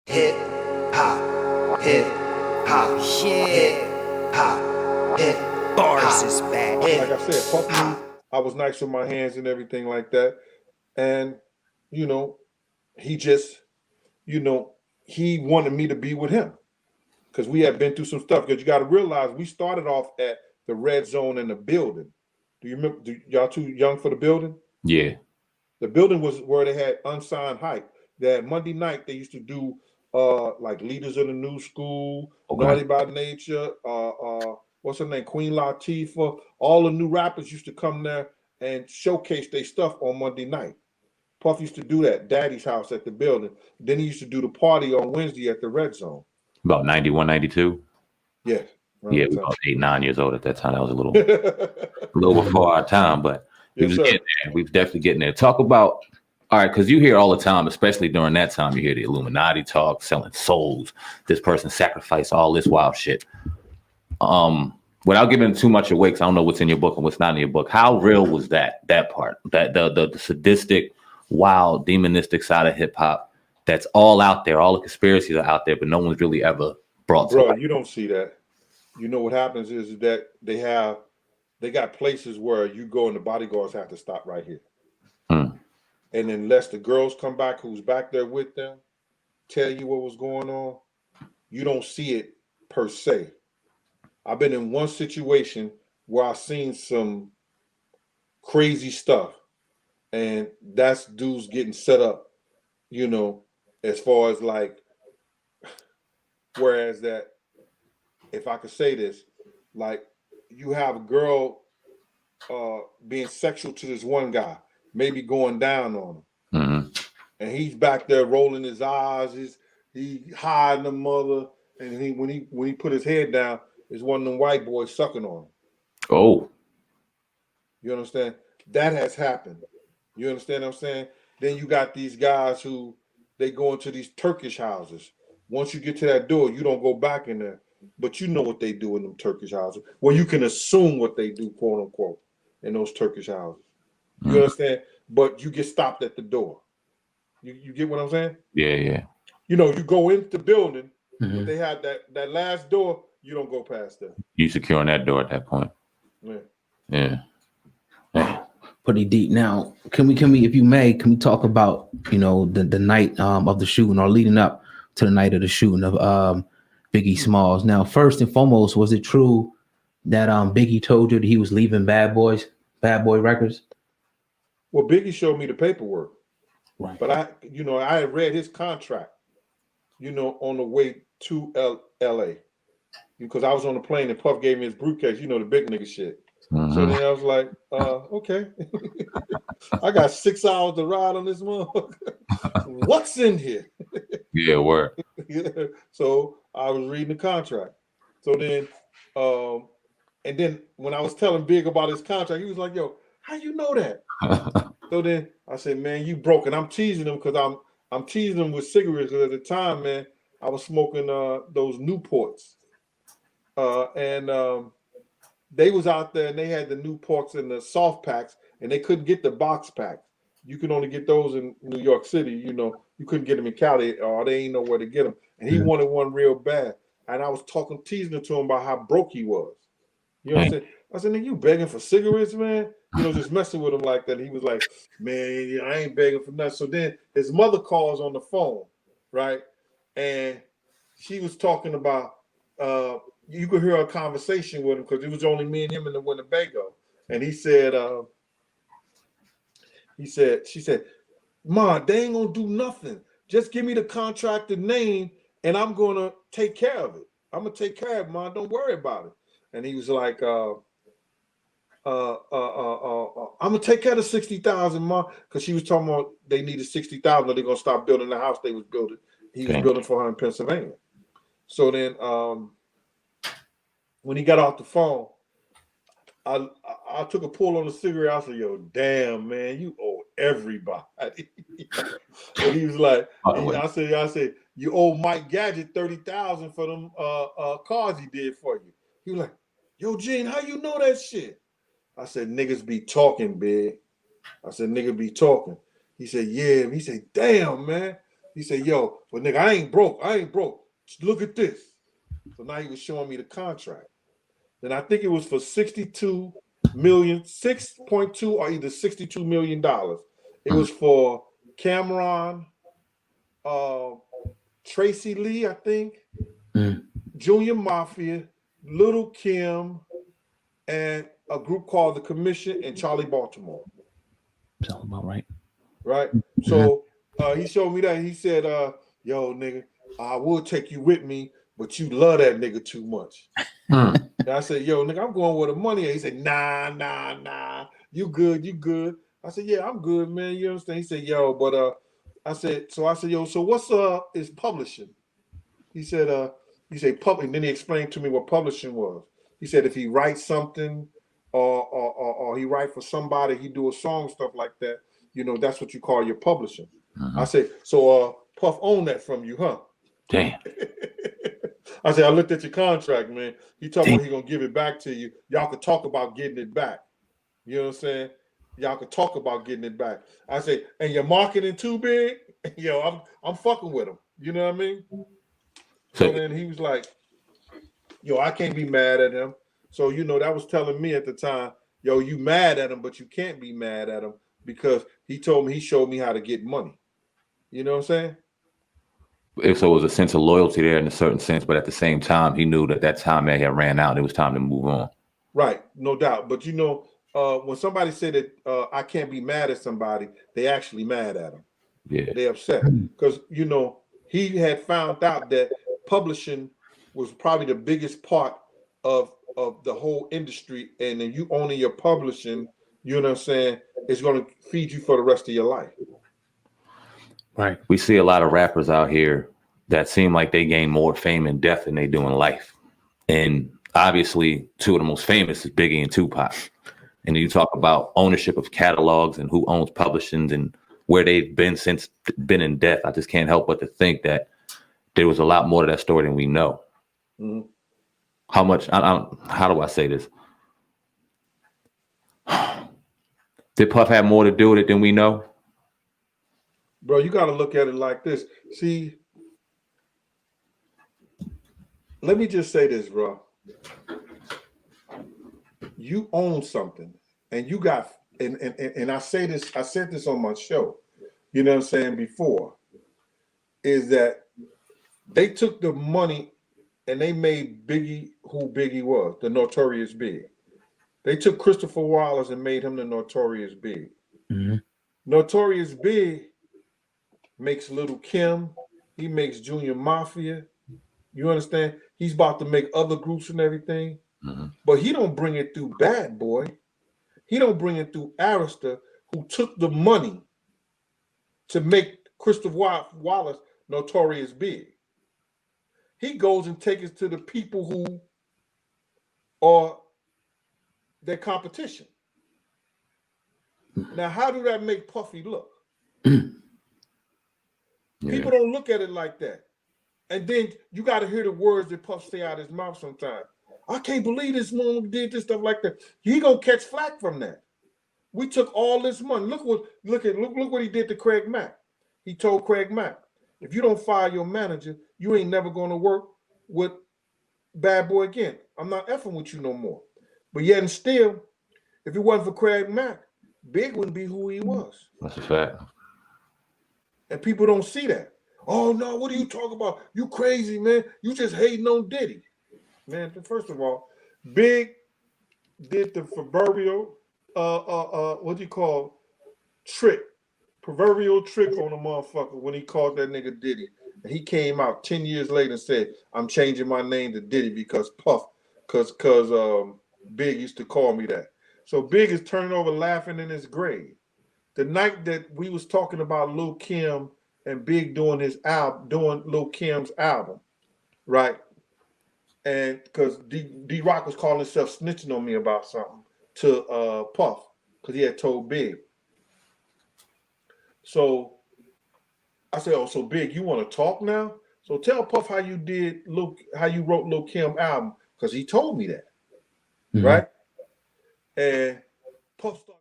hip hop, hip hop, hip hop, hip Bars is back. Like I said, Puffy, I was nice with my hands and everything like that. And, you know, he just, you know, he wanted me to be with him because we had been through some stuff. Because you got to realize we started off at the red zone in the building. Do you remember? Y'all too young for the building? Yeah. The building was where they had unsigned hype. That Monday night they used to do like Leaders of the New School, Okay. Naughty by Nature, what's her name, Queen Latifah. All the new rappers used to come there and showcase their stuff on Monday night. Puff used to do that, Daddy's house at the building. Then he used to do the party on Wednesday at the Red Zone. About 91, 92. Yes. Yeah, we were about 8, 9 years old at that time. That was a little before our time, but we was getting there. We was definitely getting there. Talk about, all right, because you hear all the time, especially during that time, you hear the Illuminati talk, selling souls. This person sacrificed all this wild shit. Without giving too much away, because I don't know what's in your book and what's not in your book. How real was that part? That the sadistic, wild, demonistic side of hip hop that's all out there. All the conspiracies are out there, but no one's really ever brought to light. You don't see that. You know what happens is that they got places where you go and the bodyguards have to stop right here. And unless the girls come back who's back there with them, tell you what was going on, you don't see it per se. I've been in one situation where I've seen some crazy stuff, and that's dudes getting set up, you know, as far as like, whereas that, if I could say this, like you have a girl being sexual to this one guy, maybe going down on him, and he's back there rolling his eyes, he hiding the mother, and when he put his head down, it's one of them white boys sucking on him. Oh, you understand? That has happened. You understand what I'm saying? Then you got these guys who they go into these Turkish houses. Once you get to that door, you don't go back in there. But you know what they do in them Turkish houses. Well, you can assume what they do, quote unquote, in those Turkish houses. You understand? But you get stopped at the door. You get what I'm saying? Yeah. You know, you go into the building, but they have that last door, you don't go past that. You securing that door at that point. Yeah. Pretty deep. Now, can we, if you may, can we talk about, you know, the night of the shooting or leading up to the night of the shooting of Biggie Smalls? Now, first and foremost, was it true that Biggie told you that he was leaving Bad Boy Records? Well, Biggie showed me the paperwork, right? But I had read his contract, on the way to LA, because I was on the plane and Puff gave me his briefcase, the big nigga shit. So then I was like, okay, I got 6 hours to ride on this motherfucker. What's in here? Yeah, word. So I was reading the contract. So then, and then when I was telling Big about his contract, he was like, yo, how you know that? So then I said, man, you broke. And I'm teasing him because I'm teasing him with cigarettes. Because at the time, man, I was smoking those Newports. And they was out there and they had the Newports and the soft packs, and they couldn't get the box packs. You could only get those in New York City. You couldn't get them in Cali, or they ain't know where to get them. And he wanted one real bad. And I was teasing to him about how broke he was. You know what I'm saying? I said, nigga, you begging for cigarettes, man? Just messing with him like that. He was like, man, I ain't begging for nothing. So then his mother calls on the phone, right? And she was talking about, you could hear a conversation with him because it was only me and him in the Winnebago. And he said, she said, Ma, they ain't gonna do nothing. Just give me the contractor name and I'm gonna take care of it. I'm gonna take care of it, Ma. Don't worry about it. And he was like, I'm gonna take care of the 60,000, Ma, because she was talking about they needed 60,000 or they're gonna stop building the house they was building. He was building for her in Pennsylvania. So then when he got off the phone, I took a pull on the cigarette. I said, yo, damn, man, you owe everybody. And he was like, I said, you owe Mike Gadget 30,000 for them cars he did for you. He was like, yo, Gene, how you know that shit? I said, niggas be talking, big. I said, niggas be talking. He said, yeah. He said, damn, man. He said, yo, well, nigga, I ain't broke. Look at this. So now he was showing me the contract. Then I think it was for 6.2 or either $62 million. It was for Cameron, Tracy Lee, I think, Junior Mafia, Little Kim, and a group called the Commission and Charlie Baltimore. Sounds about right. Right? So he showed me that. He said, yo, nigga, I will take you with me, but you love that nigga too much. And I said, yo, nigga, I'm going where the money is. He said, nah. You good. I said, yeah, I'm good, man. You understand? He said, yo, but I said, yo, so what's is publishing? He said, publishing. Then he explained to me what publishing was. He said if he writes something or he write for somebody, he do a song, stuff like that, you know, that's what you call your publishing. I said, so Puff own that from you, huh? Damn. I said, I looked at your contract, man. He told me he gonna give it back to you. Y'all could talk about getting it back. You know what I'm saying? Y'all could talk about getting it back. I said, and your marketing too big? Yo, I'm fucking with him. You know what I mean? So then he was like, yo, I can't be mad at him. So, you know, that was telling me at the time, yo, you mad at him, but you can't be mad at him because he showed me how to get money. You know what I'm saying? So it was a sense of loyalty there in a certain sense, but at the same time, he knew that time that had ran out. It was time to move on. Right, no doubt. But, you know, when somebody said that I can't be mad at somebody, they actually mad at him. Yeah. They upset because, you know, he had found out that publishing was probably the biggest part of the whole industry. And then you owning your publishing, you know what I'm saying, it's going to feed you for the rest of your life. Right. We see a lot of rappers out here that seem like they gain more fame and death than they do in life. And obviously, two of the most famous is Biggie and Tupac. And you talk about ownership of catalogs and who owns publishings and where they've been since been in death. I just can't help but to think that there was a lot more to that story than we know. Mm-hmm. How do I say this? Did Puff have more to do with it than we know? Bro, you got to look at it like this. See, let me just say this, bro. You own something, and you got, and I said this on my show, you know what I'm saying, before, is that they took the money and they made Biggie who Biggie was, the Notorious Big. They took Christopher Wallace and made him the Notorious Big. Mm-hmm. Notorious Big makes Little Kim. He makes Junior Mafia. You understand? He's about to make other groups and everything. Mm-hmm. But he don't bring it through Bad Boy. He don't bring it through Arista, who took the money to make Christopher Wallace Notorious Big. He goes and takes it to the people who are their competition. Now, how do that make Puffy look? People don't look at it like that. And then you got to hear the words that Puff say out of his mouth sometimes. I can't believe this mom did this stuff like that. He gonna catch flack from that. We took all this money. Look what he did to Craig Mack. He told Craig Mack, if you don't fire your manager, you ain't never gonna work with Bad Boy again. I'm not effing with you no more. But yet and still, if it wasn't for Craig Mack, Big wouldn't be who he was. That's a fact. And people don't see that. Oh no, what are you talking about? You crazy, man. You just hating on Diddy. Man, first of all, Big did the proverbial what do you call proverbial trick on a motherfucker when he called that nigga Diddy. And he came out 10 years later and said, I'm changing my name to Diddy because Big used to call me that. So Big is turning over laughing in his grave. The night that we was talking about Lil Kim and Big doing Lil Kim's album, right? And because D Rock was calling himself snitching on me about something to Puff, because he had told Big. So I said, oh, so Big, you want to talk now? So tell Puff how you wrote Lil Kim album, because he told me that, right? And Puff started